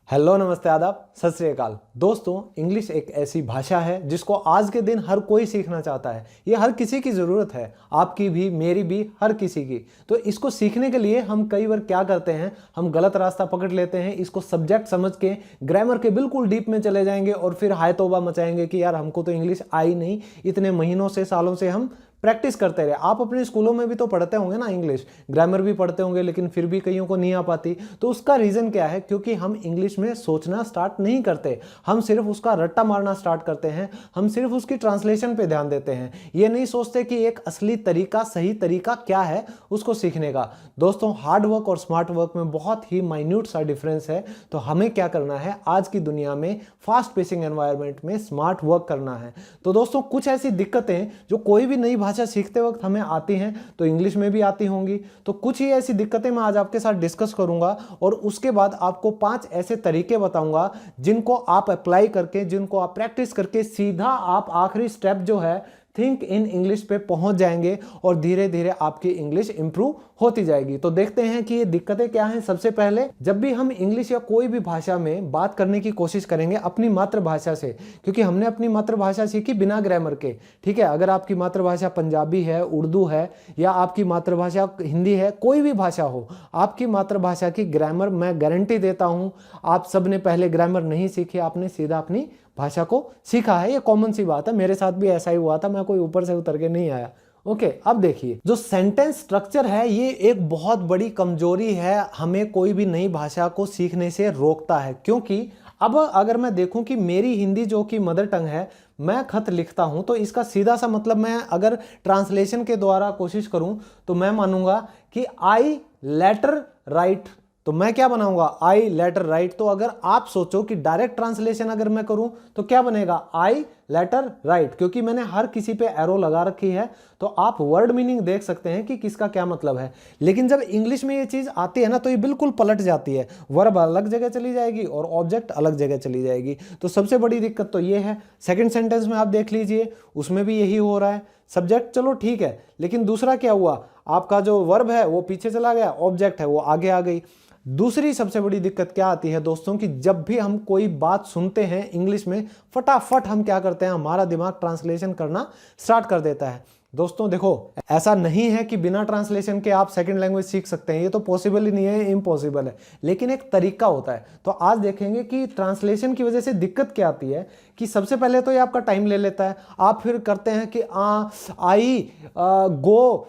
Hello, नमस्ते, आदाब, सत श्री अकाल। दोस्तों, इंग्लिश एक ऐसी भाषा है जिसको आज के दिन हर कोई सीखना चाहता है। ये हर किसी की ज़रूरत है, आपकी भी, मेरी भी, हर किसी की। तो इसको सीखने के लिए हम कई बार क्या करते हैं, हम गलत रास्ता पकड़ लेते हैं। इसको सब्जेक्ट समझ के ग्रामर के बिल्कुल डीप में चले जाएंगे और फिर हाय तौबा मचाएंगे कि यार हमको तो इंग्लिश आई नहीं। इतने महीनों से, सालों से हम प्रैक्टिस करते रहे। आप अपने स्कूलों में भी तो पढ़ते होंगे ना, इंग्लिश ग्रामर भी पढ़ते होंगे, लेकिन फिर भी कईयों को नहीं आ पाती। तो उसका रीज़न क्या है? क्योंकि हम इंग्लिश में सोचना स्टार्ट नहीं करते, हम सिर्फ उसका रट्टा मारना स्टार्ट करते हैं। हम सिर्फ उसकी ट्रांसलेशन पे ध्यान देते हैं, ये नहीं सोचते कि एक असली तरीका, सही तरीका क्या है उसको सीखने का। दोस्तों, हार्ड वर्क और स्मार्ट वर्क में बहुत ही माइन्यूट सा डिफरेंस है। तो हमें क्या करना है आज की दुनिया में, फास्ट पेसिंग एनवायरनमेंट में स्मार्ट वर्क करना है। तो दोस्तों, कुछ ऐसी दिक्कतें जो कोई भी नई भाषा सीखते वक्त हमें आती हैं, तो इंग्लिश में भी आती होंगी। तो कुछ ही ऐसी दिक्कतें मैं आज आपके साथ डिस्कस करूंगा और उसके बाद आपको 5 ऐसे तरीके बताऊंगा जिनको आप अप्लाई करके, जिनको आप प्रैक्टिस करके सीधा आप आखिरी स्टेप जो है थिंक इन इंग्लिश पे पहुंच जाएंगे और धीरे धीरे आपकी इंग्लिश इंप्रूव होती जाएगी। तो देखते हैं कि ये दिक्कतें क्या हैं। सबसे पहले, जब भी हम इंग्लिश या कोई भी भाषा में बात करने की कोशिश करेंगे अपनी मातृभाषा से, क्योंकि हमने अपनी मातृभाषा सीखी बिना ग्रामर के, ठीक है। अगर आपकी मातृभाषा पंजाबी है, उर्दू है, या आपकी मातृभाषा हिंदी है, कोई भी भाषा हो, आपकी मातृभाषा की ग्रामर मैं गारंटी देता हूं आप सबने पहले ग्रामर नहीं सीखी, आपने सीधा अपनी भाषा को सीखा है। ये कॉमन सी बात है, मेरे साथ भी ऐसा ही हुआ था, मैं कोई ऊपर से उतर के नहीं आया। ओके, अब देखिए, जो सेंटेंस स्ट्रक्चर है ये एक बहुत बड़ी कमजोरी है, हमें कोई भी नई भाषा को सीखने से रोकता है। क्योंकि अब अगर मैं देखूं कि मेरी हिंदी जो कि मदर टंग है, मैं खत लिखता हूं, तो इसका सीधा सा मतलब मैं अगर ट्रांसलेशन के द्वारा कोशिश करूं तो मैं मानूंगा कि आई लेटर राइट। तो मैं क्या बनाऊंगा? आई लेटर राइट। तो अगर आप सोचो कि डायरेक्ट ट्रांसलेशन अगर मैं करूं तो क्या बनेगा? आई लेटर राइट। क्योंकि मैंने हर किसी पे एरो लगा रखी है, तो आप वर्ड मीनिंग देख सकते हैं कि किसका क्या मतलब है। लेकिन जब इंग्लिश में ये चीज आती है ना, तो ये बिल्कुल पलट जाती है। वर्ब अलग जगह चली जाएगी और ऑब्जेक्ट अलग जगह चली जाएगी। तो सबसे बड़ी दिक्कत तो ये है। सेकेंड सेंटेंस में आप देख लीजिए, उसमें भी यही हो रहा है। सब्जेक्ट चलो ठीक है, लेकिन दूसरा क्या हुआ? आपका जो वर्ब है वो पीछे चला गया, ऑब्जेक्ट है वो आगे आ गई। दूसरी सबसे बड़ी दिक्कत क्या आती है दोस्तों, कि जब भी हम कोई बात सुनते हैं इंग्लिश में, फटाफट हम क्या करते हैं, हमारा दिमाग ट्रांसलेशन करना स्टार्ट कर देता है। दोस्तों देखो, ऐसा नहीं है कि बिना ट्रांसलेशन के आप सेकंड लैंग्वेज सीख सकते हैं, ये तो पॉसिबल ही नहीं है, इम्पॉसिबल है। लेकिन एक तरीका होता है। तो आज देखेंगे कि ट्रांसलेशन की वजह से दिक्कत क्या आती है। कि सबसे पहले तो ये आपका टाइम ले लेता है। आप फिर करते हैं कि I go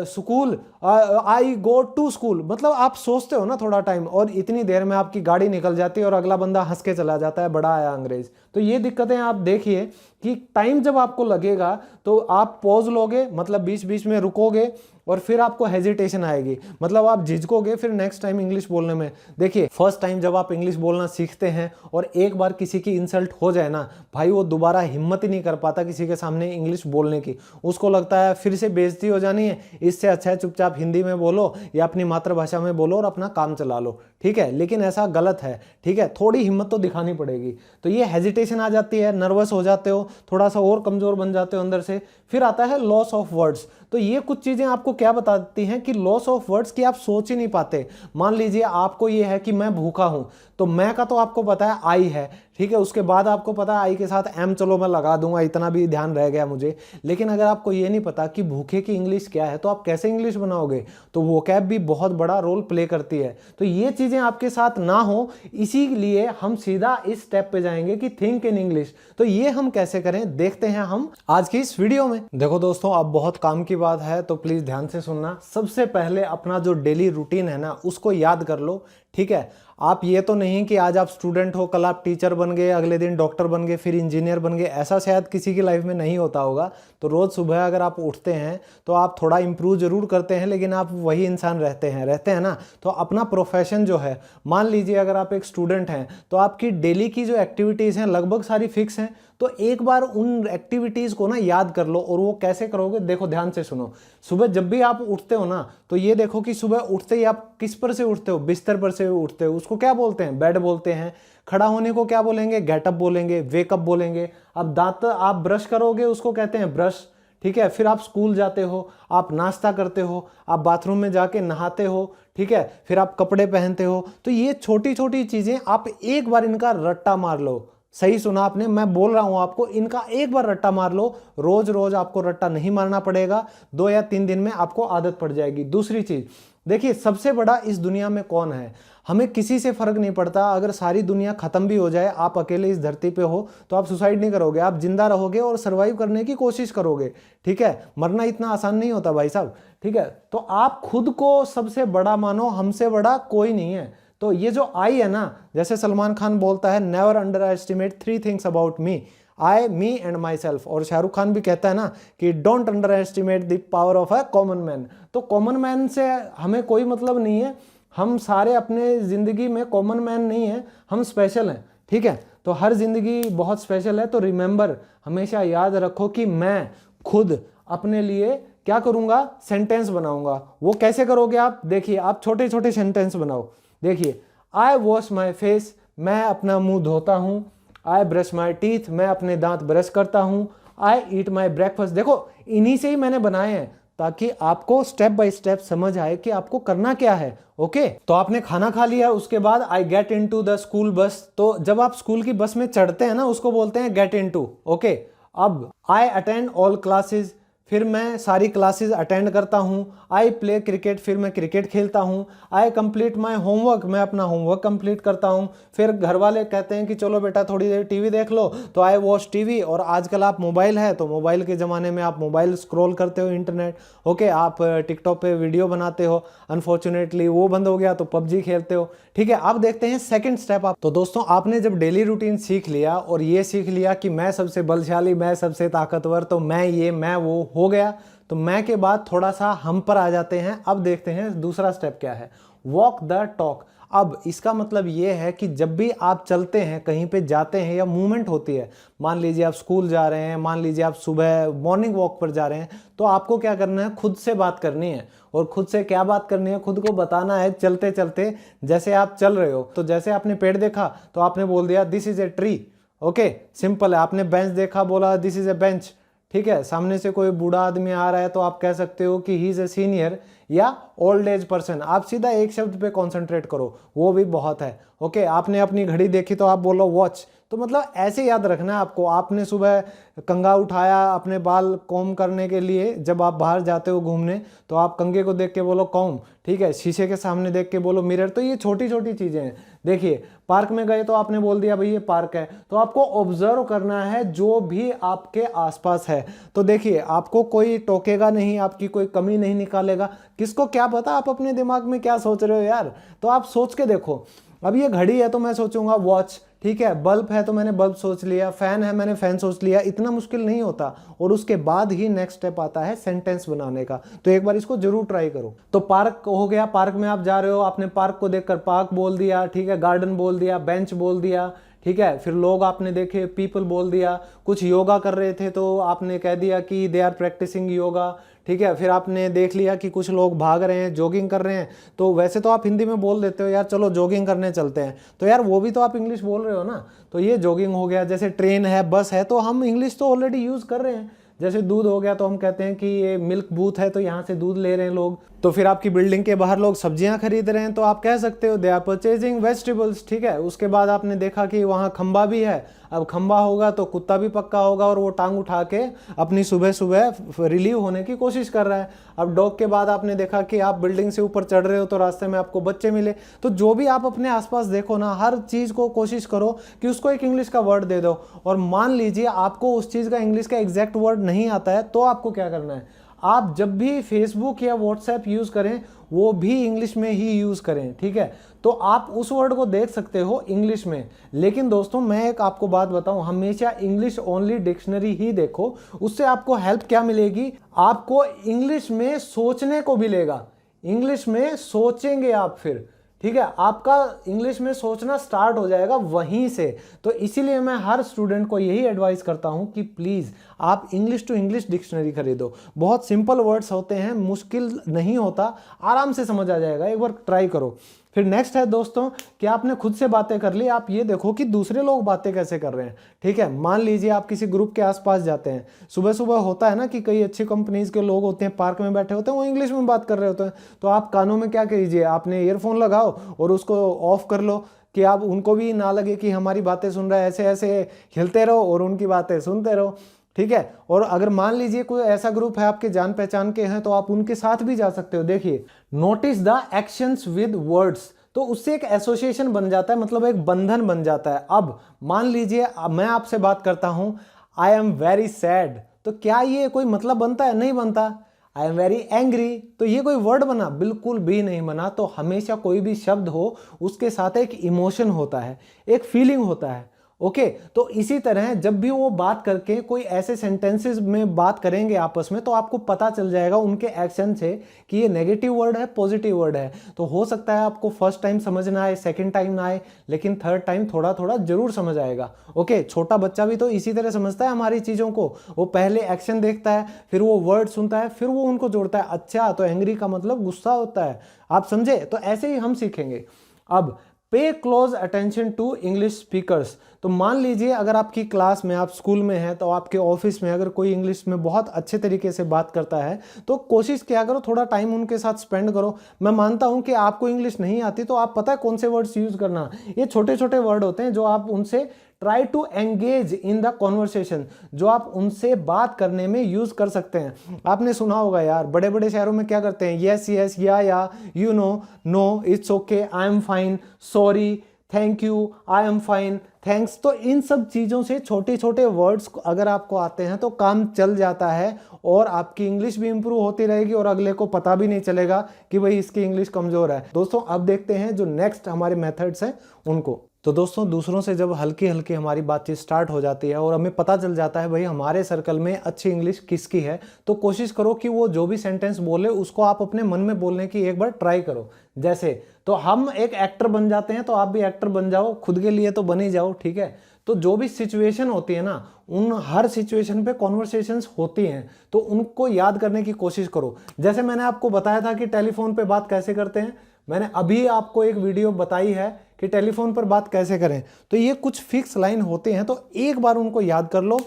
school, I go to school, मतलब आप सोचते हो ना थोड़ा टाइम, और इतनी देर में आपकी गाड़ी निकल जाती है और अगला बंदा हंस के चला जाता है, बड़ा आया अंग्रेज। तो ये दिक्कतें आप देखिए कि टाइम जब आपको लगेगा तो आप पॉज लोगे, मतलब बीच बीच में रुकोगे, और फिर आपको हेजिटेशन आएगी, मतलब आप झिझकोगे फिर नेक्स्ट टाइम इंग्लिश बोलने में। देखिए, फर्स्ट टाइम जब आप इंग्लिश बोलना सीखते हैं और एक बार किसी की इंसल्ट हो जाए ना भाई, वो दोबारा हिम्मत ही नहीं कर पाता किसी के सामने इंग्लिश बोलने की। उसको लगता है फिर से बेइज्जती हो जानी है, इससे अच्छा है चुपचाप हिंदी में बोलो या अपनी मातृभाषा में बोलो और अपना काम चला लो, ठीक है। लेकिन ऐसा गलत है, ठीक है। थोड़ी हिम्मत तो दिखानी पड़ेगी। तो ये हेजिटेशन आ जाती है, नर्वस हो जाते हो, थोड़ा सा और कमजोर बन जाते हो अंदर से। फिर आता है लॉस ऑफ वर्ड्स। तो ये कुछ चीजें आपको क्या बताती हैं कि लॉस ऑफ वर्ड्स की आप सोच ही नहीं पाते। मान लीजिए आपको ये है कि मैं भूखा हूं, तो मैं का तो आपको पता है आई है, ठीक है। उसके बाद आपको पता है आई के साथ एम, चलो मैं लगा दूंगा, इतना भी ध्यान रह गया मुझे। लेकिन अगर आपको ये नहीं पता कि भूखे की इंग्लिश क्या है, तो आप कैसे इंग्लिश बनाओगे? तो वोकैब भी बहुत बड़ा रोल प्ले करती है। तो ये चीजें आपके साथ ना हो, इसीलिए हम सीधा इस स्टेप पे जाएंगे कि थिंक इन इंग्लिश। तो ये हम कैसे करें, देखते हैं हम आज की इस वीडियो में। देखो दोस्तों, अब बहुत काम की बात है, तो प्लीज ध्यान से सुनना। सबसे पहले अपना जो डेली रूटीन है ना, उसको याद कर लो, ठीक है। आप ये तो नहीं कि आज आप स्टूडेंट हो, कल आप टीचर बन गए, अगले दिन डॉक्टर बन गए, फिर इंजीनियर बन गए। ऐसा शायद किसी की लाइफ में नहीं होता होगा। तो रोज सुबह अगर आप उठते हैं तो आप थोड़ा इंप्रूव जरूर करते हैं, लेकिन आप वही इंसान रहते हैं ना। तो अपना प्रोफेशन जो है, मान लीजिए अगर आप एक स्टूडेंट हैं, तो आपकी डेली की जो एक्टिविटीज हैं लगभग सारी फिक्स हैं। तो एक बार उन एक्टिविटीज को ना याद कर लो। और वो कैसे करोगे, देखो ध्यान से सुनो। सुबह जब भी आप उठते हो ना, तो ये देखो कि सुबह उठते ही आप किस पर से उठते हो? बिस्तर पर से उठते हो। उसको क्या बोलते हैं? बेड बोलते हैं। खड़ा होने को क्या बोलेंगे? गेटअप बोलेंगे, वेकअप बोलेंगे। अब दांत आप ब्रश करोगे, उसको कहते हैं ब्रश, ठीक है, फिर आप स्कूल जाते हो, आप नाश्ता करते हो, आप बाथरूम में जाके नहाते हो, ठीक है, फिर आप कपड़े पहनते हो। तो ये छोटी छोटी चीजें आप एक बार इनका रट्टा मार लो। सही सुना आपने, मैं बोल रहा हूं आपको, इनका एक बार रट्टा मार लो। रोज रोज आपको रट्टा नहीं मारना पड़ेगा, 2 या 3 दिन में आपको आदत पड़ जाएगी। दूसरी चीज देखिए, सबसे बड़ा इस दुनिया में कौन है? हमें किसी से फर्क नहीं पड़ता। अगर सारी दुनिया खत्म भी हो जाए, आप अकेले इस धरती पे हो, तो आप सुसाइड नहीं करोगे, आप जिंदा रहोगे और सरवाइव करने की कोशिश करोगे। ठीक है, मरना इतना आसान नहीं होता भाई साहब। ठीक है, तो आप खुद को सबसे बड़ा मानो, हमसे बड़ा कोई नहीं है। तो ये जो आई है ना, जैसे सलमान खान बोलता है, never under estimate 3 things about me, I, me and my self. और शाहरुख खान भी कहता है ना कि don't under estimate the power of a common man. तो कॉमन मैन से हमें कोई मतलब नहीं है, हम सारे अपने जिंदगी में कॉमन मैन नहीं है, हम स्पेशल हैं। ठीक है, तो हर जिंदगी बहुत स्पेशल है। तो रिमेंबर, हमेशा याद रखो कि मैं खुद अपने लिए क्या करूंगा, सेंटेंस बनाऊंगा। वो कैसे करोगे आप? देखिए, आप छोटे छोटे सेंटेंस बनाओ। देखिए, आई वॉश माई फेस, मैं अपना मुंह धोता हूं। आई ब्रश माई टीथ, मैं अपने दांत ब्रश करता हूं। आई ईट माई ब्रेकफास्ट। देखो, इन्हीं से ही मैंने बनाए हैं, ताकि आपको स्टेप बाय स्टेप समझ आए कि आपको करना क्या है। ओके, तो आपने खाना खा लिया, उसके बाद I get into the school bus. तो जब आप स्कूल की बस में चढ़ते हैं ना, उसको बोलते हैं गेट इन टू। ओके, अब आई अटेंड ऑल क्लासेज, फिर मैं सारी क्लासेस अटेंड करता हूँ। आई प्ले क्रिकेट, फिर मैं क्रिकेट खेलता हूँ। आई कंप्लीट माई होमवर्क, मैं अपना होमवर्क कंप्लीट करता हूँ। फिर घर वाले कहते हैं कि चलो बेटा थोड़ी देर टीवी देख लो, तो आई वॉच टीवी। और आजकल आप मोबाइल है, तो मोबाइल के ज़माने में आप मोबाइल स्क्रॉल करते हो, इंटरनेट। ओके, आप टिकटॉक पे वीडियो बनाते हो, अनफॉर्चुनेटली वो बंद हो गया तो पबजी खेलते हो। ठीक है, अब देखते हैं सेकंड स्टेप। आप तो दोस्तों, आपने जब डेली रूटीन सीख लिया और ये सीख लिया कि मैं सबसे बलशाली, मैं सबसे ताकतवर, तो मैं ये मैं वो हो गया, तो मैं के बाद थोड़ा सा हम पर आ जाते हैं। अब देखते हैं दूसरा स्टेप क्या है, वॉक द टॉक। अब इसका मतलब ये है कि जब भी आप चलते हैं, कहीं पे जाते हैं या मूवमेंट होती है, मान लीजिए आप स्कूल जा रहे हैं, मान लीजिए आप सुबह मॉर्निंग वॉक पर जा रहे हैं, तो आपको क्या करना है, खुद से बात करनी है। और खुद से क्या बात करनी है, खुद को बताना है चलते चलते। जैसे आप चल रहे हो, तो जैसे आपने पेड़ देखा तो आपने बोल दिया this is a tree. Okay, simple है। आपने बेंच देखा, बोला दिस इज ए बेंच। ठीक है, सामने से कोई बूढ़ा आदमी आ रहा है, तो आप कह सकते हो कि ही इज ए सीनियर या ओल्ड एज पर्सन। आप सीधा एक शब्द पे कॉन्सेंट्रेट करो, वो भी बहुत है। ओके, आपने अपनी घड़ी देखी तो आप बोलो वॉच। तो मतलब ऐसे याद रखना है आपको। आपने सुबह कंघा उठाया अपने बाल कॉम्ब करने के लिए, जब आप बाहर जाते हो घूमने, तो आप कंघे को देख के बोलो कॉम्ब। ठीक है, शीशे के सामने देख के बोलो मिरर। तो ये छोटी छोटी चीजें हैं। देखिए, पार्क में गए तो आपने बोल दिया भाई ये पार्क है, तो आपको ऑब्जर्व करना है जो भी आपके आसपास है। तो देखिए, आपको कोई टोकेगा नहीं, आपकी कोई कमी नहीं निकालेगा। किसको क्या पता आप अपने दिमाग में क्या सोच रहे हो यार, तो आप सोच के देखो। अब ये घड़ी है तो मैं सोचूंगा वॉच। ठीक है, बल्ब है तो मैंने बल्ब सोच लिया, फैन है मैंने फैन सोच लिया। इतना मुश्किल नहीं होता। और उसके बाद ही नेक्स्ट स्टेप आता है सेंटेंस बनाने का। तो एक बार इसको जरूर ट्राई करो। तो पार्क हो गया, पार्क में आप जा रहे हो, आपने पार्क को देखकर पार्क बोल दिया। ठीक है, गार्डन बोल दिया, बेंच बोल दिया। ठीक है, फिर लोग आपने देखे, पीपल बोल दिया। कुछ योगा कर रहे थे तो आपने कह दिया कि दे आर प्रैक्टिसिंग योगा। ठीक है, फिर आपने देख लिया कि कुछ लोग भाग रहे हैं, जॉगिंग कर रहे हैं, तो वैसे तो आप हिंदी में बोल देते हो यार चलो जॉगिंग करने चलते हैं, तो यार वो भी तो आप इंग्लिश बोल रहे हो ना। तो ये जॉगिंग हो गया। जैसे ट्रेन है, बस है, तो हम इंग्लिश तो ऑलरेडी यूज कर रहे हैं। जैसे दूध हो गया तो हम कहते हैं कि ये मिल्क बूथ है, तो यहाँ से दूध ले रहे हैं लोग। तो फिर आपकी बिल्डिंग के बाहर लोग सब्जियां खरीद रहे हैं, तो आप कह सकते हो दे आर परचेजिंग वेजिटेबल्स। ठीक है, उसके बाद आपने देखा कि वहाँ खंबा भी है। अब खंबा होगा तो कुत्ता भी पक्का होगा, और वो टांग उठा के अपनी सुबह सुबह रिलीव होने की कोशिश कर रहा है। अब डॉग के बाद आपने देखा कि आप बिल्डिंग से ऊपर चढ़ रहे हो, तो रास्ते में आपको बच्चे मिले। तो जो भी आप अपने आसपास देखो ना, हर चीज को कोशिश करो कि उसको एक इंग्लिश का वर्ड दे दो। और मान लीजिए आपको उस चीज का इंग्लिश का एग्जैक्ट वर्ड नहीं आता है, तो आपको क्या करना है, आप जब भी फेसबुक या व्हाट्सएप यूज करें, वो भी इंग्लिश में ही यूज करें। ठीक है, तो आप उस वर्ड को देख सकते हो इंग्लिश में। लेकिन दोस्तों, मैं एक आपको बात बताऊं, हमेशा इंग्लिश ओनली डिक्शनरी ही देखो। उससे आपको हेल्प क्या मिलेगी, आपको इंग्लिश में सोचने को मिलेगा। इंग्लिश में सोचेंगे आप फिर। ठीक है, आपका इंग्लिश में सोचना स्टार्ट हो जाएगा वहीं से। तो इसीलिए मैं हर स्टूडेंट को यही एडवाइस करता हूं कि प्लीज आप इंग्लिश टू इंग्लिश डिक्शनरी खरीदो। बहुत सिंपल वर्ड्स होते हैं, मुश्किल नहीं होता, आराम से समझ आ जाएगा, एक बार ट्राई करो। फिर नेक्स्ट है दोस्तों कि आपने खुद से बातें कर ली, आप ये देखो कि दूसरे लोग बातें कैसे कर रहे हैं। ठीक है, मान लीजिए आप किसी ग्रुप के आसपास जाते हैं, सुबह सुबह होता है ना कि कई अच्छी कंपनीज के लोग होते हैं, पार्क में बैठे होते हैं, वो इंग्लिश में बात कर रहे होते हैं, तो आप कानों में क्या कीजिए, आपने ईयरफोन लगाओ और उसको ऑफ कर लो कि आप उनको भी ना लगे कि हमारी बातें सुन रहा है, ऐसे ऐसे हिलते रहो और उनकी बातें सुनते रहो। ठीक है, और अगर मान लीजिए कोई ऐसा ग्रुप है आपके जान पहचान के हैं, तो आप उनके साथ भी जा सकते हो। देखिए, notice the actions with words, तो उससे एक एसोसिएशन बन जाता है, मतलब एक बंधन बन जाता है। अब मान लीजिए मैं आपसे बात करता हूं, आई एम वेरी सैड, तो क्या ये कोई मतलब बनता है? नहीं बनता। आई एम वेरी एंग्री, तो ये कोई वर्ड बना? बिल्कुल भी नहीं बना। तो हमेशा कोई भी शब्द हो उसके साथ एक इमोशन होता है, एक फीलिंग होता है। ओके, तो इसी तरह जब भी वो बात करके कोई ऐसे सेंटेंसेस में बात करेंगे आपस में, तो आपको पता चल जाएगा उनके एक्शन से कि ये नेगेटिव वर्ड है, पॉजिटिव वर्ड है। तो हो सकता है आपको फर्स्ट टाइम समझ ना आए, सेकंड टाइम ना आए, लेकिन थर्ड टाइम थोड़ा थोड़ा जरूर समझ आएगा। ओके, छोटा बच्चा भी तो इसी तरह समझता है हमारी चीज़ों को। वो पहले एक्शन देखता है, फिर वो वर्ड सुनता है, फिर वो उनको जोड़ता है। अच्छा, तो एंग्री का मतलब गुस्सा होता है, आप समझे? तो ऐसे ही हम सीखेंगे। अब pay close attention to English speakers, तो मान लीजिए अगर आपकी क्लास में, आप स्कूल में हैं, तो आपके ऑफिस में अगर कोई इंग्लिश में बहुत अच्छे तरीके से बात करता है, तो कोशिश किया करो थोड़ा टाइम उनके साथ स्पेंड करो। मैं मानता हूं कि आपको इंग्लिश नहीं आती, तो आप पता है कौन से वर्ड्स यूज करना। ये छोटे छोटे वर्ड होते हैं जो आप उनसे try to engage in the conversation, जो आप उनसे बात करने में यूज कर सकते हैं। आपने सुना होगा यार, बड़े बड़े शहरों में क्या करते हैं, yes yes, yeah, you know, no, it's okay, I am fine, sorry, thank you, I am fine, thanks. तो इन सब चीज़ों से छोटे छोटे वर्ड्स अगर आपको आते हैं तो काम चल जाता है, और आपकी इंग्लिश भी इंप्रूव होती रहेगी और अगले को पता भी नहीं चलेगा कि भाई इसकी इंग्लिश कमज़ोर है। दोस्तों, अब देखते हैं जो नेक्स्ट हमारे मेथड्स हैं उनको। तो दोस्तों, दूसरों से जब हल्की हल्की हमारी बातचीत स्टार्ट हो जाती है और हमें पता चल जाता है भाई हमारे सर्कल में अच्छी इंग्लिश किसकी है, तो कोशिश करो कि वो जो भी सेंटेंस बोले उसको आप अपने मन में बोलने की एक बार ट्राई करो। जैसे, तो हम एक एक्टर बन जाते हैं, तो आप भी एक्टर बन जाओ, खुद के लिए तो बन ही जाओ। ठीक है, तो जो भी सिचुएशन होती है ना, उन हर सिचुएशन पे कॉन्वर्सेशंस होती हैं, तो उनको याद करने की कोशिश करो। जैसे मैंने आपको बताया था कि टेलीफोन पे बात कैसे करते हैं, मैंने अभी आपको एक वीडियो बताई है कि टेलीफोन पर बात कैसे करें। तो ये कुछ फिक्स लाइन होते हैं, तो एक बार उनको याद कर लो,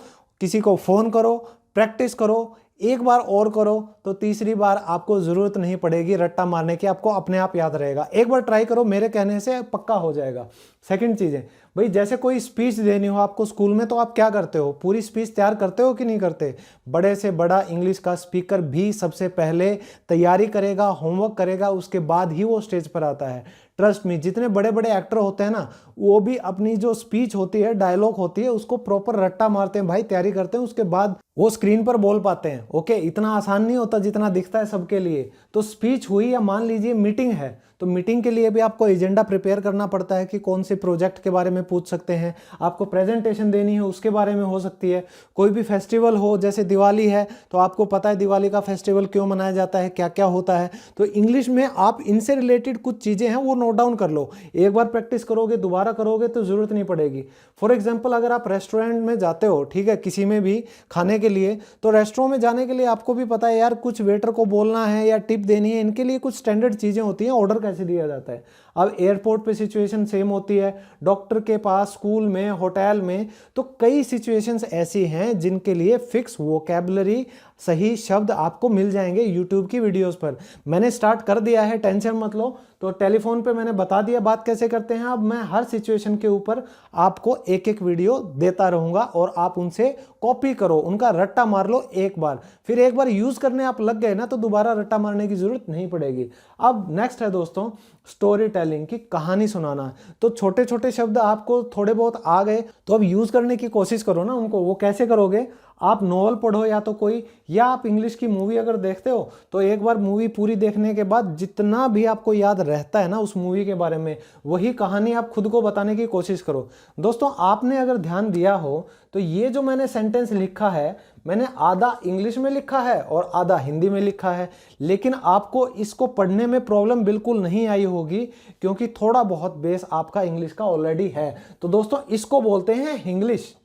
किसी को फोन करो, प्रैक्टिस करो, एक बार और करो, तो तीसरी बार आपको जरूरत नहीं पड़ेगी रट्टा मारने की, आपको अपने आप याद रहेगा। एक बार ट्राई करो, मेरे कहने से पक्का हो जाएगा। सेकंड चीज़ है भाई, जैसे कोई स्पीच देनी हो आपको स्कूल में, तो आप क्या करते हो, पूरी स्पीच तैयार करते हो कि नहीं करते? बड़े से बड़ा इंग्लिश का स्पीकर भी सबसे पहले तैयारी करेगा, होमवर्क करेगा, उसके बाद ही वो स्टेज पर आता है। ट्रस्ट मी, जितने बड़े बड़े एक्टर होते हैं ना, वो भी अपनी जो स्पीच होती है, डायलॉग होती है, उसको प्रॉपर रट्टा मारते हैं भाई, तैयारी करते हैं, उसके बाद वो स्क्रीन पर बोल पाते हैं। ओके, इतना आसान नहीं होता जितना दिखता है सबके लिए। तो स्पीच हुई, या मान लीजिए मीटिंग है, तो मीटिंग के लिए भी आपको एजेंडा प्रिपेयर करना पड़ता है कि कौन से प्रोजेक्ट के बारे में पूछ सकते हैं, आपको प्रेजेंटेशन देनी है उसके बारे में हो सकती है। कोई भी फेस्टिवल हो, जैसे दिवाली है, तो आपको पता है दिवाली का फेस्टिवल क्यों मनाया जाता है, क्या क्या होता है। तो इंग्लिश में आप इनसे रिलेटेड कुछ चीज़ें हैं वो नोट डाउन कर लो, एक बार प्रैक्टिस करोगे, दोबारा करोगे तो ज़रूरत नहीं पड़ेगी। फॉर एग्जाम्पल, अगर आप रेस्टोरेंट में जाते हो, ठीक है, किसी में भी खाने के लिए, तो रेस्टोरेंट में जाने के लिए आपको भी पता है यार, कुछ वेटर को बोलना है या टिप देनी है, इनके लिए कुछ स्टैंडर्ड चीज़ें होती हैं, ऑर्डर कैसे दिया जाता है। अब एयरपोर्ट पे सिचुएशन सेम होती है, डॉक्टर के पास, स्कूल में, होटल में, तो कई सिचुएशंस ऐसी हैं जिनके लिए फिक्स वोकैबुलरी, सही शब्द आपको मिल जाएंगे यूट्यूब की वीडियोस पर। मैंने स्टार्ट कर दिया है, टेंशन मत लो। तो टेलीफोन पे मैंने बता दिया बात कैसे करते हैं। अब मैं हर सिचुएशन के ऊपर आपको एक एक वीडियो देता रहूंगा और आप उनसे कॉपी करो, उनका रट्टा मार लो एक बार, फिर एक बार यूज करने आप लग गए ना, तो दोबारा रट्टा मारने की जरूरत नहीं पड़ेगी। अब नेक्स्ट है दोस्तों, स्टोरी टेलिंग की, कहानी सुनाना। तो छोटे छोटे शब्द आपको थोड़े बहुत आ गए, तो अब यूज करने की कोशिश करो ना उनको। वो कैसे करोगे, आप नॉवल पढ़ो या तो कोई, या आप इंग्लिश की मूवी अगर देखते हो, तो एक बार मूवी पूरी देखने के बाद जितना भी आपको याद रहता है ना उस मूवी के बारे में, वही कहानी आप खुद को बताने की कोशिश करो। दोस्तों, आपने अगर ध्यान दिया हो तो ये जो मैंने सेंटेंस लिखा है, मैंने आधा इंग्लिश में लिखा है और आधा हिंदी में लिखा है, लेकिन आपको इसको पढ़ने में प्रॉब्लम बिल्कुल नहीं आई होगी, क्योंकि थोड़ा बहुत बेस आपका इंग्लिश का ऑलरेडी है। तो दोस्तों, इसको बोलते हैं हिंग्लिश,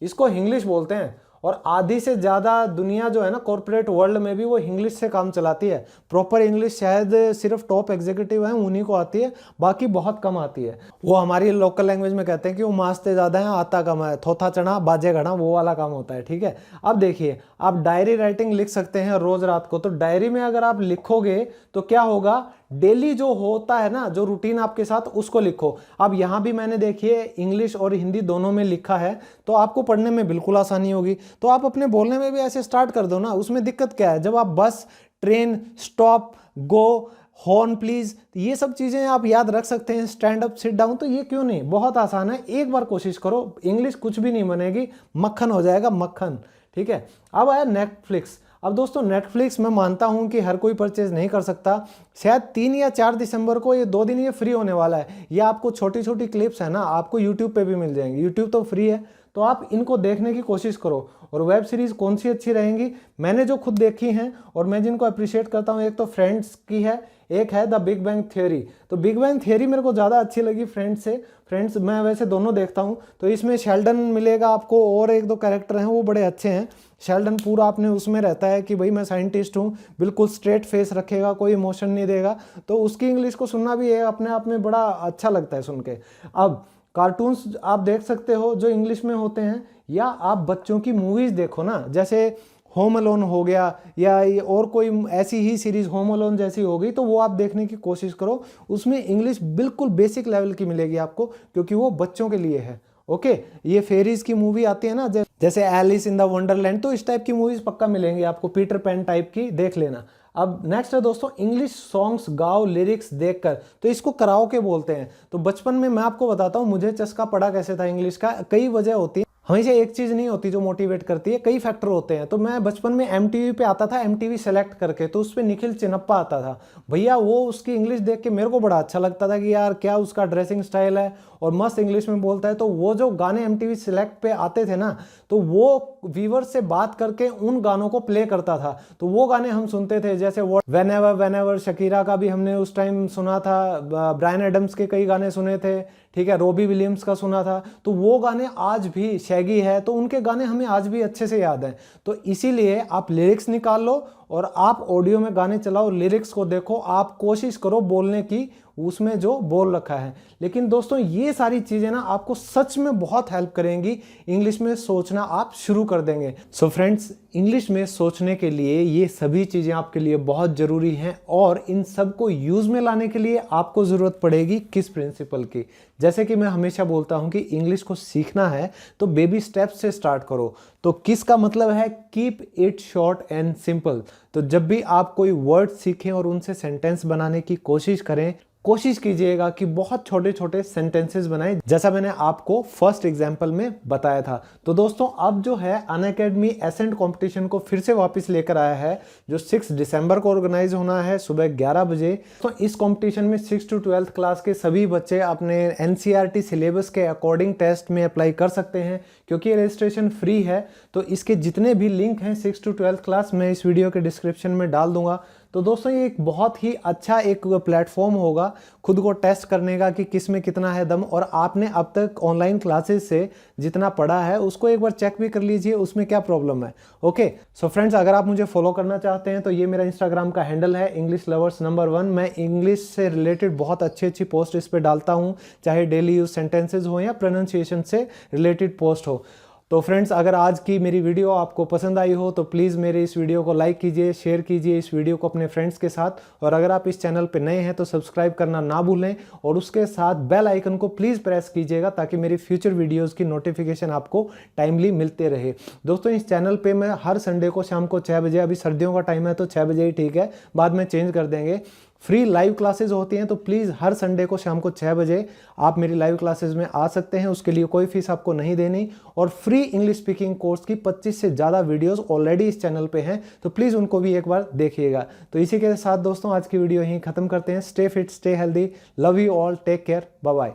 इसको हिंग्लिश बोलते हैं। और आधी से ज़्यादा दुनिया जो है ना कॉर्पोरेट वर्ल्ड में भी वो इंग्लिश से काम चलाती है। प्रॉपर इंग्लिश शायद सिर्फ टॉप एग्जीक्यूटिव हैं उन्हीं को आती है, बाकी बहुत कम आती है। वो हमारी लोकल लैंग्वेज में कहते हैं कि वो मास्ते ज़्यादा हैं आता कम है, थोथा चना बाजे घड़ा, वो वाला काम होता है। ठीक है, अब देखिए आप डायरी राइटिंग लिख सकते हैं रोज़ रात को। तो डायरी में अगर आप लिखोगे तो क्या होगा, डेली जो होता है ना, जो रूटीन आपके साथ, उसको लिखो। अब यहाँ भी मैंने देखिए इंग्लिश और हिंदी दोनों में लिखा है, तो आपको पढ़ने में बिल्कुल आसानी होगी। तो आप अपने बोलने में भी ऐसे स्टार्ट कर दो ना, उसमें दिक्कत क्या है। जब आप बस, train, stop, go, horn please, ये सब चीज़ें आप याद रख सकते हैं, स्टैंड अप, सिट डाउन, तो ये क्यों नहीं, बहुत आसान है। एक बार कोशिश करो, इंग्लिश कुछ भी नहीं बनेगी, मक्खन हो जाएगा मक्खन। ठीक है, अब आया नेटफ्लिक्स। अब दोस्तों नेटफ्लिक्स मैं मानता हूं कि हर कोई परचेज नहीं कर सकता। शायद 3 या 4 दिसंबर को, ये 2 दिन ये फ्री होने वाला है। ये आपको छोटी छोटी क्लिप्स है ना, आपको यूट्यूब पे भी मिल जाएंगी। यूट्यूब तो फ्री है, तो आप इनको देखने की कोशिश करो। और वेब सीरीज़ कौन सी अच्छी रहेंगी, मैंने जो खुद देखी हैं और मैं जिनको अप्रिशिएट करता हूँ, एक तो फ्रेंड्स की है, एक है द बिग बैंग थियरी। तो बिग बैंग थियरी मेरे को ज़्यादा अच्छी लगी फ्रेंड्स से। फ्रेंड्स मैं वैसे दोनों देखता हूँ, तो इसमें शेल्डन मिलेगा आपको और 1-2 कैरेक्टर हैं, वो बड़े अच्छे हैं। शेल्डन पूरा आपने उसमें रहता है कि भाई मैं साइंटिस्ट हूँ, बिल्कुल स्ट्रेट फेस रखेगा, कोई इमोशन नहीं देगा। तो उसकी इंग्लिश को सुनना भी है अपने आप में बड़ा अच्छा लगता है सुन के। अब कार्टून्स आप देख सकते हो जो इंग्लिश में होते हैं, या आप बच्चों की मूवीज़ देखो ना, जैसे होम अलोन हो गया, या और कोई ऐसी ही सीरीज़ होम अलोन जैसी हो गई, तो वो आप देखने की कोशिश करो। उसमें इंग्लिश बिल्कुल बेसिक लेवल की मिलेगी आपको, क्योंकि वो बच्चों के लिए है। ओके, ये फेरीज की मूवी आती है ना, जैसे एलिस इन द वंडरलैंड, तो इस टाइप की मूवीज पक्का मिलेंगी आपको, पीटर पैन टाइप की, देख लेना। अब नेक्स्ट है दोस्तों, इंग्लिश सॉन्ग्स गाओ लिरिक्स देखकर। तो इसको कराओके बोलते हैं। तो बचपन में मैं आपको बताता हूँ मुझे चस्का पड़ा कैसे था इंग्लिश का। कई वजह होती है, हमेशा एक चीज़ नहीं होती जो मोटिवेट करती है, कई फैक्टर होते हैं। तो मैं बचपन में MTV पे आता था, MTV सेलेक्ट करके, तो उस पर निखिल चिनप्पा आता था भैया। वो उसकी इंग्लिश देख के मेरे को बड़ा अच्छा लगता था कि यार क्या उसका ड्रेसिंग स्टाइल है और मस्त इंग्लिश में बोलता है। तो वो जो गाने MTV सेलेक्ट पे आते थे ना, तो वो व्यूवर से बात करके उन गानों को प्ले करता था। तो वो गाने हम सुनते थे, जैसे वो वेनेवर शकीरा का भी हमने उस टाइम सुना था, ब्रायन एडम्स के कई गाने सुने थे, ठीक है, रॉबी विलियम्स का सुना था। तो वो गाने आज भी, शैगी है, तो उनके गाने हमें आज भी अच्छे से याद हैं। तो इसीलिए आप लिरिक्स निकाल लो और आप ऑडियो में गाने चलाओ, लिरिक्स को देखो, आप कोशिश करो बोलने की उसमें जो बोल रखा है। लेकिन दोस्तों ये सारी चीज़ें ना आपको सच में बहुत हेल्प करेंगी, इंग्लिश में सोचना आप शुरू कर देंगे। सो फ्रेंड्स, इंग्लिश में सोचने के लिए ये सभी चीज़ें आपके लिए बहुत ज़रूरी हैं, और इन सब को यूज़ में लाने के लिए आपको ज़रूरत पड़ेगी किस प्रिंसिपल की। जैसे कि मैं हमेशा बोलता हूं कि इंग्लिश को सीखना है तो बेबी स्टेप्स से स्टार्ट करो। तो किस का मतलब है, keep it short and simple. तो जब भी आप कोई वर्ड सीखें और उनसे सेंटेंस बनाने की कोशिश करें, कोशिश कीजिएगा कि बहुत छोटे छोटे सेंटेंसेस बनाएं, जैसा मैंने आपको फर्स्ट एग्जांपल में बताया था। तो दोस्तों अब जो है अनअकैडमी एसेंट कंपटीशन को फिर से वापस लेकर आया है, जो 6 दिसंबर को ऑर्गेनाइज होना है सुबह 11 बजे। तो इस कंपटीशन में 6 to 12th क्लास के सभी बच्चे अपने NCERT सिलेबस के अकॉर्डिंग टेस्ट में अप्लाई कर सकते हैं, क्योंकि रजिस्ट्रेशन फ्री है। तो इसके जितने भी लिंक हैं 6 to 12th क्लास मैं इस वीडियो के डिस्क्रिप्शन में डाल दूंगा। तो दोस्तों ये एक बहुत ही अच्छा एक प्लेटफॉर्म होगा खुद को टेस्ट करने का कि किस में कितना है दम, और आपने अब तक ऑनलाइन क्लासेस से जितना पढ़ा है उसको एक बार चेक भी कर लीजिए उसमें क्या प्रॉब्लम है। ओके, सो फ्रेंड्स, अगर आप मुझे फॉलो करना चाहते हैं तो ये मेरा इंस्टाग्राम का हैंडल है इंग्लिश लवर्स नंबर 1। मैं इंग्लिश से रिलेटेड बहुत अच्छी अच्छी पोस्ट इस पर डालता हूँ, चाहे डेली यूज सेंटेंसेज हो या प्रोनाउंसिएशन से रिलेटेड पोस्ट हो। तो फ्रेंड्स, अगर आज की मेरी वीडियो आपको पसंद आई हो तो प्लीज़ मेरे इस वीडियो को लाइक कीजिए, शेयर कीजिए इस वीडियो को अपने फ्रेंड्स के साथ, और अगर आप इस चैनल पे नए हैं तो सब्सक्राइब करना ना भूलें, और उसके साथ बेल आइकन को प्लीज़ प्रेस कीजिएगा ताकि मेरी फ्यूचर वीडियोज़ की नोटिफिकेशन आपको टाइमली मिलते रहे। दोस्तों इस चैनल पर मैं हर संडे को शाम को 6 बजे, अभी सर्दियों का टाइम है तो 6 बजे ही ठीक है, बाद में चेंज कर देंगे, फ्री लाइव क्लासेस होती हैं। तो प्लीज़ हर संडे को शाम को 6 बजे आप मेरी लाइव क्लासेस में आ सकते हैं, उसके लिए कोई फीस आपको नहीं देनी, और फ्री इंग्लिश स्पीकिंग कोर्स की 25 से ज़्यादा वीडियोस ऑलरेडी इस चैनल पे हैं, तो प्लीज़ उनको भी एक बार देखिएगा। तो इसी के साथ दोस्तों आज की वीडियो यहीं ख़त्म करते हैं। Stay fit, stay healthy, love you all, take care, bye bye.